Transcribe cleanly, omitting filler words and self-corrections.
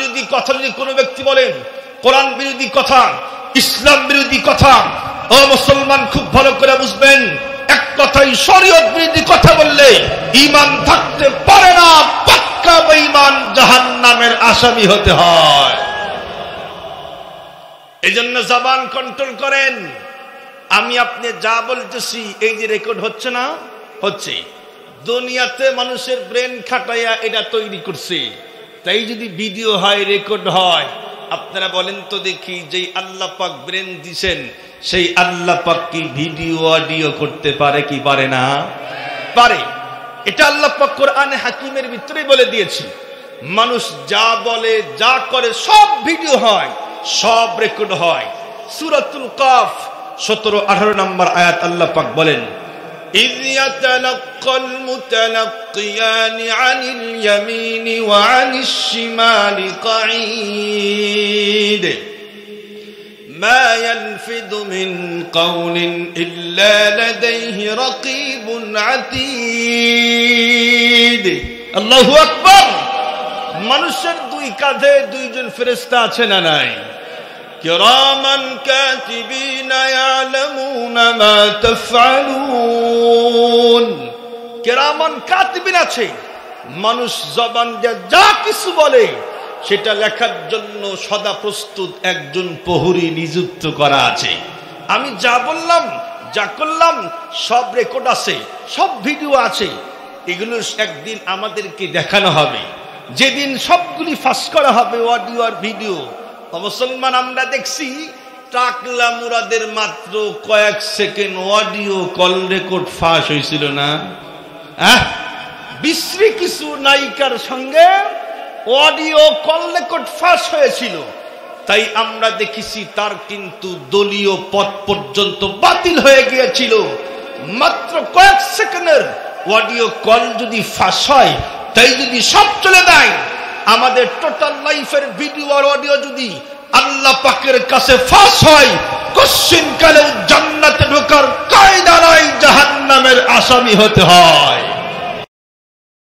বিরোধী কথা যদি কোনো ব্যক্তি বলেন, কোরআন বিরোধী কথা, ইসলাম বিরোধী কথা, ও মুসলমান খুব ভালো করে বুঝবেন, এক কথাই শরীয়ত বিরোধী কথা বললে ঈমান থাকতে পারে না, পাক্কা বেঈমান, জাহান্নামের আসামি হতে হয়। এজন্য জবান কন্ট্রোল করেন। আমি আপনি যা বলতেছি এই যে রেকর্ড হচ্ছে না, হচ্ছে। দুনিয়াতে মানুষের ব্রেন খাটাইয়া এটা তৈরি করছে, তাই যদি ভিডিও হয়, রেকর্ড হয়, আপনারা বলেন তো দেখি, যেই আল্লাহ পাক ব্রেন দিছেন সেই আল্লাহ পাক কি ভিডিও অডিও করতে পারে কি পারে না? পারে। এটা আল্লাহ পাক কোরআনে হাকিমের ভিতরে বলে দিয়েছে। মানুষ যা বলে, যা করে, সব ভিডিও হয়, সব রেকর্ড হয়। সূরাতুল কাফ 17-18 নম্বর আয়াত আল্লাহ পাক বলেন, إذ يتلقى المتلقيان عن اليمين وعن الشمال قعيد ما يلفظ من قول إلا لديه رقيب عتيد الله أكبر। মানুষের দুই কাঁধে দুইজন ফেরেশতা আছে না নাই? কিরামান কাতিবিনা ইয়ালামুনা মা তাফআলুন। কিরামান কাতিবিন আছে, মানুষ জবান দিয়ে যা কিছু বলে সেটা লেখার জন্য সদা প্রস্তুত একজন প্রহরী নিযুক্ত করা আছে। আমি যা বললাম, যা করলাম, সব রেকর্ড আছে, সব ভিডিও আছে। এগুলো একদিন আমাদেরকে দেখানো হবে, যেদিন সবগুলি ফাঁস করা হবে, অডিও আর ভিডিও। মুসলমান, আমরা দেখছি টাকলা মুরাদের মাত্র কয়েক সেকেন্ড অডিও কল রেকর্ড ফাঁস হয়েছিল না? বিশ্রী কিছু নায়িকার সঙ্গে অডিও কল রেকর্ড ফাঁস হয়েছিল। তাই আমরা দেখেছি তার কিন্তু দলীয় পদ পর্যন্ত বাতিল হয়ে গিয়েছিল। মাত্র কয়েক সেকেন্ডের অডিও কল যদি ফাঁস হয়, তাই যদি সব চলে যায়, আমাদের টোটাল লাইফের ভিডিও আর অডিও যদি আল্লাহ পাকের কাছে ফাঁস হয়, কশ্চিন কালেও জান্নাতে ঢোকার কায়দা নাই, জাহান্নামের আসামি হতে হয়।